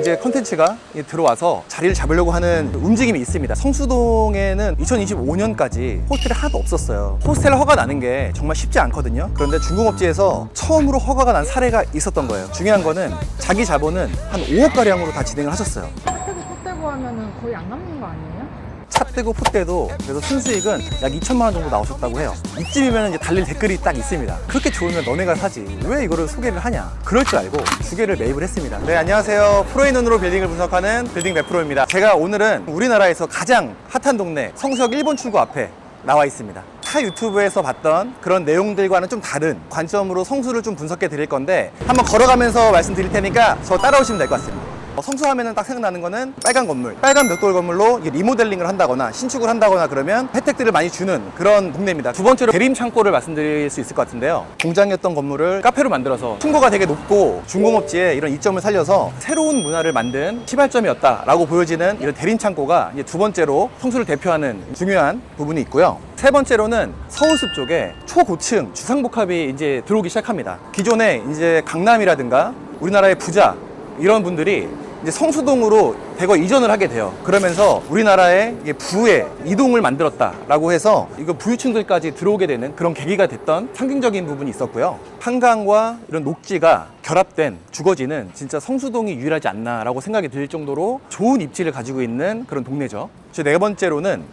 이제 컨텐츠가 들어와서 자리를 잡으려고 하는 움직임이 있습니다. 성수동에는 2025년까지 호스텔이 하나도 없었어요. 호스텔 허가 나는 게 정말 쉽지 않거든요. 그런데 중공업지에서 처음으로 허가가 난 사례가 있었던 거예요. 중요한 거는 자기 자본은 한 5억가량으로 다 진행을 하셨어요. 차 떼고 포 떼고 하면은 거의 안 남는 거 아니에요? 차 떼고 포 떼도 그래서 순수익은 약 2천만 원 정도 나오셨다고 해요. 이쯤이면 이제 달릴 댓글이 딱 있습니다. 그렇게 좋으면 너네가 사지. 왜 이거를 소개를 하냐. 그럴 줄 알고 두 개를 매입을 했습니다. 네, 안녕하세요. 프로의 눈으로 빌딩을 분석하는 빌딩 매프로입니다. 제가 오늘은 우리나라에서 가장 핫한 동네 성수역 1번 출구 앞에 나와 있습니다. 타 유튜브에서 봤던 그런 내용들과는 좀 다른 관점으로 성수를 좀 분석해 드릴 건데 한번 걸어가면서 말씀드릴 테니까 저 따라오시면 될 것 같습니다. 성수 하면은 딱 생각나는 거는 빨간 건물, 빨간 벽돌 건물로 리모델링을 한다거나 신축을 한다거나 그러면 혜택들을 많이 주는 그런 동네입니다. 두 번째로 대림 창고를 말씀드릴 수 있을 것 같은데요. 공장이었던 건물을 카페로 만들어서 층고가 되게 높고 중공업지에 이런 이점을 살려서 새로운 문화를 만든 시발점이었다라고 보여지는 이런 대림 창고가 이제 두 번째로 성수를 대표하는 중요한 부분이 있고요. 세 번째로는 서울숲 쪽에 초고층 주상복합이 이제 들어오기 시작합니다. 기존에 이제 강남이라든가 우리나라의 부자 이런 분들이 이제 성수동으로 대거 이전을 하게 돼요. 그러면서 우리나라의 부의 이동을 만들었다라고 해서 이거 부유층들까지 들어오게 되는 그런 계기가 됐던 상징적인 부분이 있었고요. 한강과 이런 녹지가 결합된 주거지는 진짜 성수동이 유일하지 않나라고 생각이 들 정도로 좋은 입지를 가지고 있는 그런 동네죠. 네 번째로는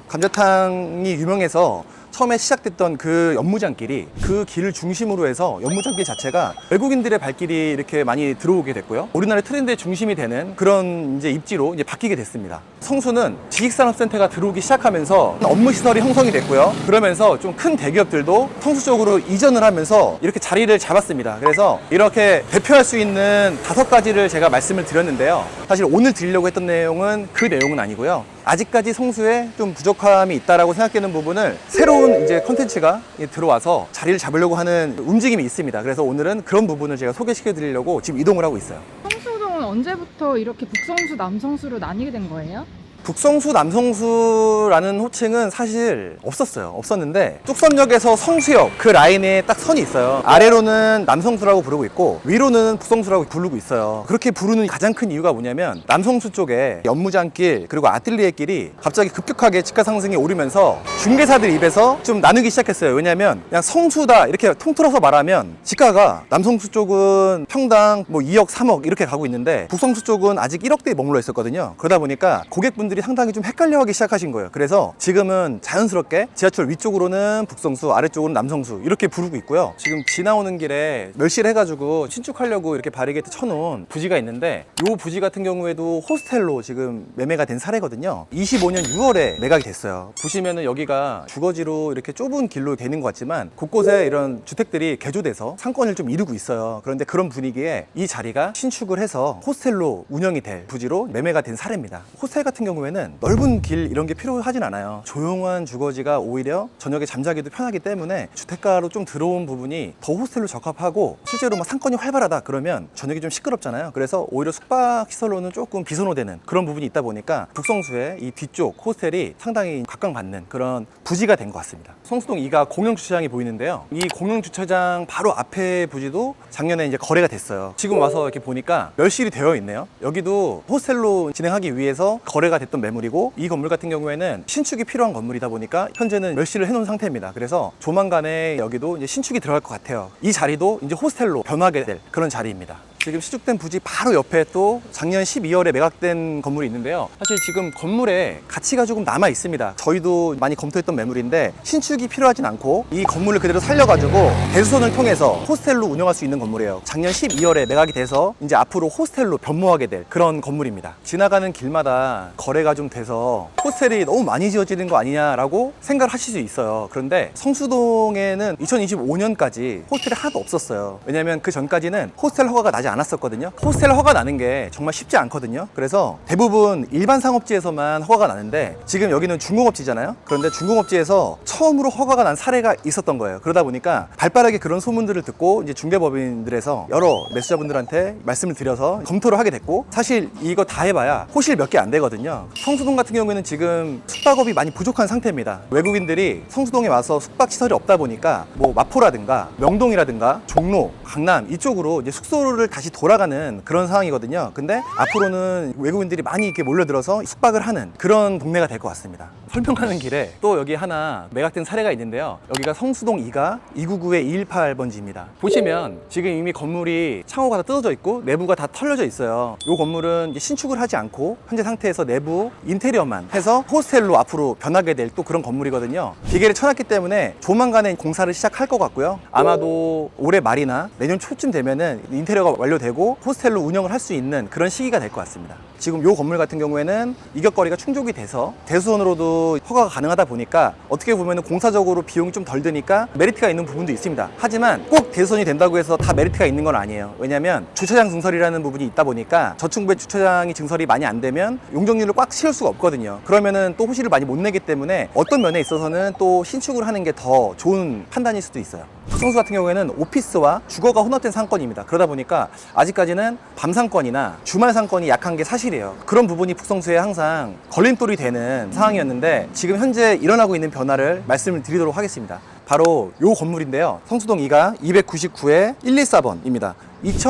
감자탕이 유명해서 처음에 시작됐던 그 연무장길이 그 길을 중심으로 해서 연무장길 자체가 외국인들의 발길이 이렇게 많이 들어오게 됐고요. 우리나라의 트렌드의 중심이 되는 그런 이제 입지로 이제 바뀌게 됐습니다. 성수는 지식산업센터가 들어오기 시작하면서 업무 시설이 형성이 됐고요. 그러면서 좀 큰 대기업들도 성수 쪽으로 이전을 하면서 이렇게 자리를 잡았습니다. 그래서 이렇게 대표할 수 있는 5가지를 제가 말씀을 드렸는데요. 사실 오늘 드리려고 했던 내용은 그 내용은 아니고요. 아직까지 성수에 좀 부족함이 있다라고 생각되는 부분을 새로운 이제 컨텐츠가 들어와서 자리를 잡으려고 하는 움직임이 있습니다. 그래서 오늘은 그런 부분을 제가 소개시켜 드리려고 지금 이동을 하고 있어요. 성수동은 언제부터 이렇게 북성수, 남성수로 나뉘게 된 거예요? 북성수, 남성수라는 호칭은 사실 없었는데 뚝섬역에서 성수역 그 라인에 딱 선이 있어요. 아래로는 남성수라고 부르고 있고 위로는 북성수라고 부르고 있어요. 그렇게 부르는 가장 큰 이유가 뭐냐면 남성수 쪽에 연무장길 그리고 아틀리에길이 갑자기 급격하게 집가 상승이 오르면서 중개사들 입에서 좀 나누기 시작했어요. 왜냐면 그냥 성수다 이렇게 통틀어서 말하면 집가가 남성수 쪽은 평당 뭐 2억, 3억 이렇게 가고 있는데 북성수 쪽은 아직 1억대에 머물러 있었거든요. 그러다 보니까 고객분들이 상당히 좀 헷갈려하기 시작하신 거예요. 그래서 지금은 자연스럽게 지하철 위쪽으로는 북성수, 아래쪽으로는 남성수 이렇게 부르고 있고요. 지금 지나오는 길에 멸실 해가지고 신축하려고 이렇게 바리게이트 쳐놓은 부지가 있는데 이 부지 같은 경우에도 호스텔로 지금 매매가 된 사례거든요. 25년 6월에 매각이 됐어요. 보시면은 여기가 주거지로 이렇게 좁은 길로 되는 것 같지만 곳곳에 이런 주택들이 개조돼서 상권을 좀 이루고 있어요. 그런데 그런 분위기에 이 자리가 신축을 해서 호스텔로 운영이 될 부지로 매매가 된 사례입니다. 호스텔 같은 경우에는 넓은 길 이런 게 필요하진 않아요. 조용한 주거지가 오히려 저녁에 잠자기도 편하기 때문에 주택가로 좀 들어온 부분이 더 호스텔로 적합하고 실제로 막 상권이 활발하다 그러면 저녁에 좀 시끄럽잖아요. 그래서 오히려 숙박시설로는 조금 비선호되는 그런 부분이 있다 보니까 북성수의 이 뒤쪽 호스텔이 상당히 각광받는 그런 부지가 된 것 같습니다. 성수동 2가 공영주차장이 보이는데요. 이 공영주차장 바로 앞에 부지도 작년에 이제 거래가 됐어요. 지금 와서 이렇게 보니까 멸실이 되어 있네요. 여기도 호스텔로 진행하기 위해서 거래가 됐던 매물이고 이 건물 같은 경우에는 신축이 필요한 건물이다 보니까 현재는 멸실을 해놓은 상태입니다. 그래서 조만간에 여기도 이제 신축이 들어갈 것 같아요. 이 자리도 이제 호스텔로 변하게 될 그런 자리입니다. 지금 시축된 부지 바로 옆에 또 작년 12월에 매각된 건물이 있는데요. 사실 지금 건물에 가치가 조금 남아 있습니다. 저희도 많이 검토했던 매물인데 신축이 필요하진 않고 이 건물을 그대로 살려가지고 대수선을 통해서 호스텔로 운영할 수 있는 건물이에요. 작년 12월에 매각이 돼서 이제 앞으로 호스텔로 변모하게 될 그런 건물입니다. 지나가는 길마다 거래가 좀 돼서 호스텔이 너무 많이 지어지는 거 아니냐라고 생각을 하실 수 있어요. 그런데 성수동에는 2025년까지 호스텔이 하나도 없었어요. 왜냐면 그 전까지는 호스텔 허가가 나지 않았었거든요. 호스텔 허가 나는 게 정말 쉽지 않거든요. 그래서 대부분 일반 상업지에서만 허가가 나는데 지금 여기는 중공업지잖아요. 그런데 중공업지에서 처음으로 허가가 난 사례가 있었던 거예요. 그러다 보니까 발빠르게 그런 소문들을 듣고 이제 중개법인들에서 여러 매수자분들한테 말씀을 드려서 검토를 하게 됐고 사실 이거 다 해봐야 호실 몇 개 안 되거든요. 성수동 같은 경우에는 지금 숙박업이 많이 부족한 상태입니다. 외국인들이 성수동에 와서 숙박시설이 없다 보니까 뭐 마포라든가 명동이라든가 종로, 강남 이쪽으로 이제 숙소를 다시 다시 돌아가는 그런 상황이거든요. 근데 앞으로는 외국인들이 많이 이렇게 몰려들어서 숙박을 하는 그런 동네가 될 것 같습니다. 설명하는 길에 또 여기 하나 매각된 사례가 있는데요. 여기가 성수동 2가 299의 218번지입니다. 보시면 지금 이미 건물이 창호가 다 뜯어져 있고 내부가 다 털려져 있어요. 이 건물은 이제 신축을 하지 않고 현재 상태에서 내부 인테리어만 해서 호스텔로 앞으로 변하게 될 또 그런 건물이거든요. 기계를 쳐놨기 때문에 조만간에 공사를 시작할 것 같고요. 아마도 올해 말이나 내년 초쯤 되면은 인테리어가 완료되고 호스텔로 운영을 할 수 있는 그런 시기가 될 것 같습니다. 지금 이 건물 같은 경우에는 이격거리가 충족이 돼서 대수원으로도 허가가 가능하다 보니까 어떻게 보면 공사적으로 비용이 좀 덜 드니까 메리트가 있는 부분도 있습니다. 하지만 꼭 대수원이 된다고 해서 다 메리트가 있는 건 아니에요. 왜냐하면 주차장 증설이라는 부분이 있다 보니까 저층부의 주차장이 증설이 많이 안 되면 용적률을 꽉 채울 수가 없거든요. 그러면은 또 호실을 많이 못 내기 때문에 어떤 면에 있어서는 또 신축을 하는 게 더 좋은 판단일 수도 있어요. 성수 같은 경우에는 오피스와 주거가 혼합된 상권입니다. 그러다 보니까 아직까지는 밤 상권이나 주말 상권이 약한 게 사실이에요. 그런 부분이 북성수에 항상 걸림돌이 되는 상황이었는데 지금 현재 일어나고 있는 변화를 말씀을 드리도록 하겠습니다. 바로 이 건물인데요. 성수동 2가 299의 114번입니다.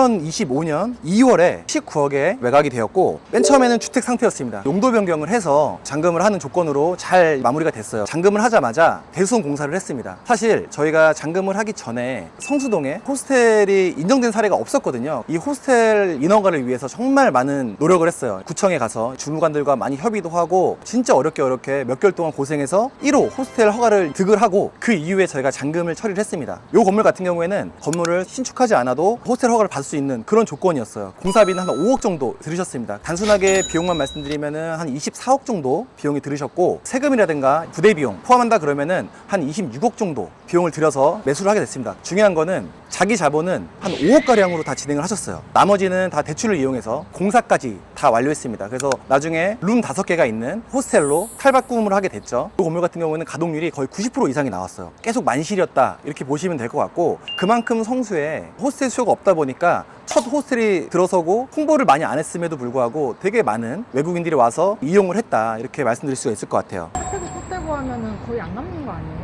2025년 2월에 19억에 매각이 되었고 맨 처음에는 주택 상태였습니다. 용도 변경을 해서 잔금을 하는 조건으로 잘 마무리가 됐어요. 잔금을 하자마자 대수원 공사를 했습니다. 사실 저희가 잔금을 하기 전에 성수동에 호스텔이 인정된 사례가 없었거든요. 이 호스텔 인허가를 위해서 정말 많은 노력을 했어요. 구청에 가서 주무관들과 많이 협의도 하고 진짜 어렵게 몇 개월 동안 고생해서 1호 호스텔 허가를 득을 하고 그 이후에 저희가 잔금을 처리를 했습니다. 이 건물 같은 경우에는 건물을 신축하지 않아도 호스텔 허가를 받을 수 있는 그런 조건이었어요. 공사비는 한 5억 정도 들으셨습니다. 단순하게 비용만 말씀드리면은 한 24억 정도 비용이 들으셨고 세금이라든가 부대 비용 포함한다 그러면은 한 26억 정도 비용을 들여서 매수를 하게 됐습니다. 중요한 거는 자기 자본은 한 5억 가량으로 다 진행을 하셨어요. 나머지는 다 대출을 이용해서 공사까지 다 완료했습니다. 그래서 나중에 룸 5개가 있는 호스텔로 탈바꿈을 하게 됐죠. 이 건물 같은 경우에는 가동률이 거의 90% 이상이 나왔어요. 계속 만실이었다 이렇게 보시면 될 것 같고 그만큼 성수에 호스텔 수요가 없다 보니까 첫 호스텔이 들어서고 홍보를 많이 안 했음에도 불구하고 되게 많은 외국인들이 와서 이용을 했다 이렇게 말씀드릴 수가 있을 것 같아요. 떼고 코 떼고 하면은 거의 안 남는 거 아니에요?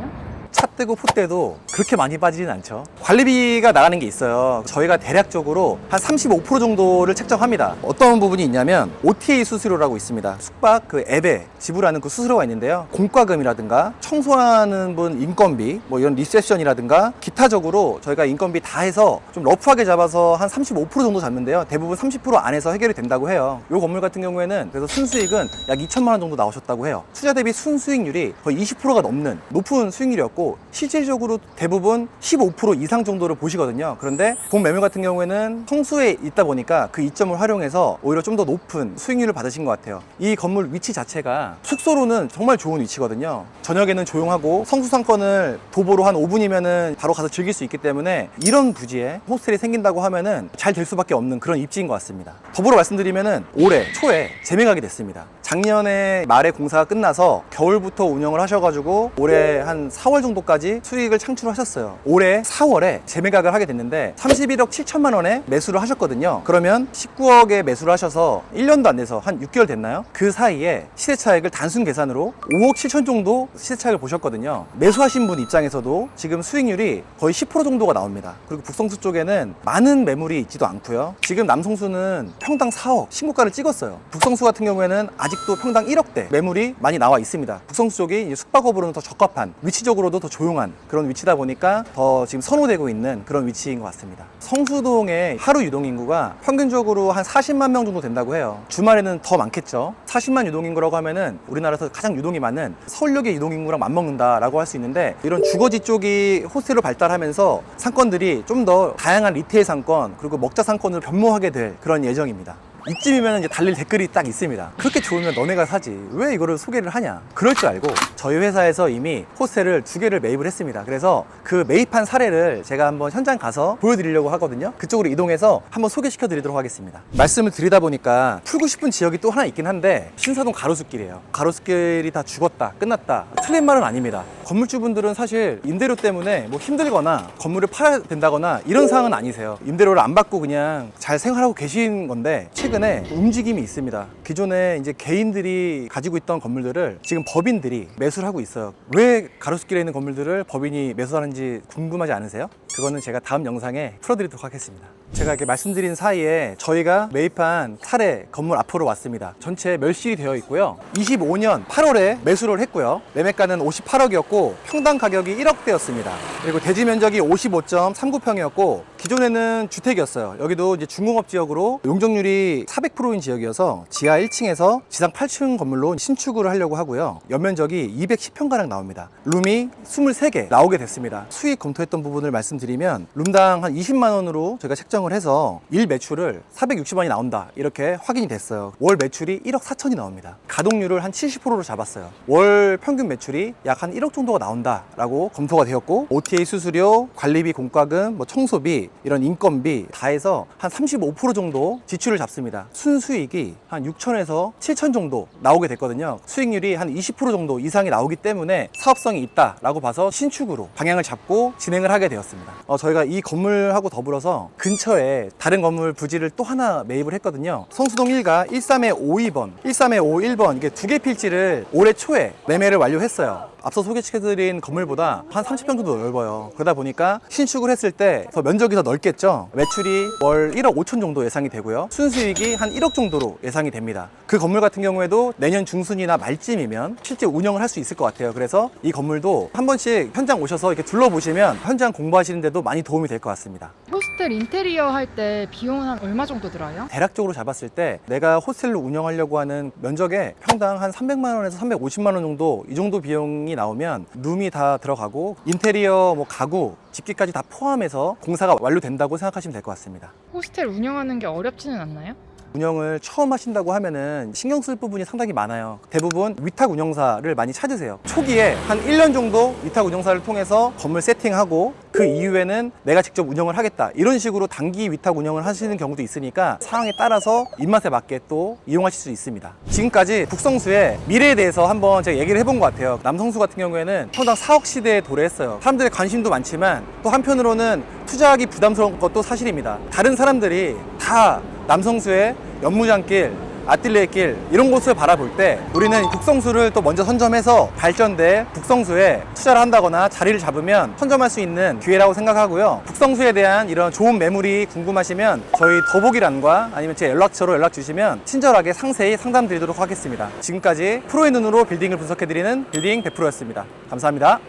차 떼고 포 떼도 그렇게 많이 빠지진 않죠. 관리비가 나가는 게 있어요. 저희가 대략적으로 한 35% 정도를 책정합니다. 어떤 부분이 있냐면 OTA 수수료라고 있습니다. 숙박 그 앱에 지불하는 그 수수료가 있는데요. 공과금이라든가 청소하는 분 인건비 뭐 이런 리셉션이라든가 기타적으로 저희가 인건비 다 해서 좀 러프하게 잡아서 한 35% 정도 잡는데요. 대부분 30% 안에서 해결이 된다고 해요. 이 건물 같은 경우에는 그래서 순수익은 약 2천만 원 정도 나오셨다고 해요. 투자 대비 순수익률이 거의 20%가 넘는 높은 수익률이었고 실질적으로 대부분 15% 이상 정도를 보시거든요. 그런데 본 매물 같은 경우에는 성수에 있다 보니까 그 이점을 활용해서 오히려 좀 더 높은 수익률을 받으신 것 같아요. 이 건물 위치 자체가 숙소로는 정말 좋은 위치거든요. 저녁에는 조용하고 성수 상권을 도보로 한 5분이면은 바로 가서 즐길 수 있기 때문에 이런 부지에 호스텔이 생긴다고 하면은 잘 될 수밖에 없는 그런 입지인 것 같습니다. 더불어 말씀드리면은 올해 초에 재매각이 됐습니다. 작년에 말에 공사가 끝나서 겨울부터 운영을 하셔가지고 올해 한 4월 정도까지 수익을 창출하셨어요. 올해 4월에 재매각을 하게 됐는데 31억 7천만 원에 매수를 하셨거든요. 그러면 19억에 매수를 하셔서 1년도 안 돼서 한 6개월 됐나요? 그 사이에 시세차익을 단순 계산으로 5억 7천 정도 시세차익을 보셨거든요. 매수하신 분 입장에서도 지금 수익률이 거의 10% 정도가 나옵니다. 그리고 북성수 쪽에는 많은 매물이 있지도 않고요. 지금 남성수는 평당 4억 신고가를 찍었어요. 북성수 같은 경우에는 아직도 평당 1억대 매물이 많이 나와 있습니다. 북성수 쪽이 숙박업으로는 더 적합한 위치적으로도 더 조용한 그런 위치다 보니까 더 지금 선호되고 있는 그런 위치인 것 같습니다. 성수동의 하루 유동인구가 평균적으로 한 40만 명 정도 된다고 해요. 주말에는 더 많겠죠. 40만 유동인구라고 하면은 우리나라에서 가장 유동이 많은 서울역의 유동인구랑 맞먹는다라고 할 수 있는데 이런 주거지 쪽이 호스텔로 발달하면서 상권들이 좀 더 다양한 리테일 상권 그리고 먹자 상권으로 변모하게 될 그런 예정입니다. 이쯤이면 이제 달릴 댓글이 딱 있습니다. 그렇게 좋으면 너네가 사지 왜 이거를 소개를 하냐. 그럴 줄 알고 저희 회사에서 이미 호스텔을 2개를 매입을 했습니다. 그래서 그 매입한 사례를 제가 한번 현장 가서 보여드리려고 하거든요. 그쪽으로 이동해서 한번 소개시켜 드리도록 하겠습니다. 말씀을 드리다 보니까 풀고 싶은 지역이 또 하나 있긴 한데 신사동 가로수길이에요. 가로수길이 다 죽었다 끝났다 틀린 말은 아닙니다. 건물주분들은 사실 임대료 때문에 뭐 힘들거나 건물을 팔아야 된다거나 이런 상황은 아니세요. 임대료를 안 받고 그냥 잘 생활하고 계신 건데 최근에 움직임이 있습니다. 기존에 이제 개인들이 가지고 있던 건물들을 지금 법인들이 매수를 하고 있어요. 왜 가로수길에 있는 건물들을 법인이 매수하는지 궁금하지 않으세요? 그거는 제가 다음 영상에 풀어드리도록 하겠습니다. 제가 이렇게 말씀드린 사이에 저희가 매입한 사례 건물 앞으로 왔습니다. 전체 멸실이 되어 있고요. 25년 8월에 매수를 했고요. 매매가는 58억이었고 평당 가격이 1억대였습니다. 그리고 대지 면적이 55.39평이었고 기존에는 주택이었어요. 여기도 이제 중공업 지역으로 용적률이 400%인 지역이어서 지하 1층에서 지상 8층 건물로 신축을 하려고 하고요. 연면적이 210평가량 나옵니다. 룸이 23개 나오게 됐습니다. 수익 검토했던 부분을 말씀드리면 룸당 한 20만 원으로 저희가 책정을 해서 일 매출을 460원이 나온다 이렇게 확인이 됐어요. 월 매출이 1억 4천이 나옵니다. 가동률을 한 70%로 잡았어요. 월 평균 매출이 약 한 1억 정도가 나온다라고 검토가 되었고 OTA 수수료, 관리비, 공과금, 청소비, 이런 인건비 다 해서 한 35% 정도 지출을 잡습니다. 순수익이 한 6천에서 7천 정도 나오게 됐거든요. 수익률이 한 20% 정도 이상이 나오기 때문에 사업성이 있다라고 봐서 신축으로 방향을 잡고 진행을 하게 되었습니다. 저희가 이 건물하고 더불어서 근처에 다른 건물 부지를 또 하나 매입을 했거든요. 성수동 1가 13-52번, 13-51번 이게 두 개 필지를 올해 초에 매매를 완료했어요. 앞서 소개시켜드린 건물보다 한 30평 정도 넓어요. 그러다 보니까 신축을 했을 때 더 면적이 더 넓겠죠. 매출이 월 1억 5천 정도 예상이 되고요. 순수익이 한 1억 정도로 예상이 됩니다. 그 건물 같은 경우에도 내년 중순이나 말쯤이면 실제 운영을 할 수 있을 것 같아요. 그래서 이 건물도 한 번씩 현장 오셔서 이렇게 둘러보시면 현장 공부하시는데도 많이 도움이 될 것 같습니다. 호스텔 인테리어 할 때 비용은 한 얼마 정도 들어요? 대략적으로 잡았을 때 내가 호스텔로 운영하려고 하는 면적에 평당 한 300만 원에서 350만 원 정도 이 정도 비용이 나오면 룸이 다 들어가고 인테리어, 가구, 집기까지 다 포함해서 공사가 완료된다고 생각하시면 될 것 같습니다. 호스텔 운영하는 게 어렵지는 않나요? 운영을 처음 하신다고 하면은 신경 쓸 부분이 상당히 많아요. 대부분 위탁 운영사를 많이 찾으세요. 초기에 한 1년 정도 위탁 운영사를 통해서 건물 세팅하고 그 이후에는 내가 직접 운영을 하겠다 이런 식으로 단기 위탁 운영을 하시는 경우도 있으니까 상황에 따라서 입맛에 맞게 또 이용하실 수 있습니다. 지금까지 북성수의 미래에 대해서 한번 제가 얘기를 해본 것 같아요. 남성수 같은 경우에는 평당 4억 시대에 도래했어요. 사람들의 관심도 많지만 또 한편으로는 투자하기 부담스러운 것도 사실입니다. 다른 사람들이 다 남성수의 연무장길, 아뜰리에길 이런 곳을 바라볼 때 우리는 북성수를 또 먼저 선점해서 발전될 북성수에 투자를 한다거나 자리를 잡으면 선점할 수 있는 기회라고 생각하고요. 북성수에 대한 이런 좋은 매물이 궁금하시면 저희 더보기란과 아니면 제 연락처로 연락 주시면 친절하게 상세히 상담드리도록 하겠습니다. 지금까지 프로의 눈으로 빌딩을 분석해드리는 빌딩 100%였습니다. 감사합니다.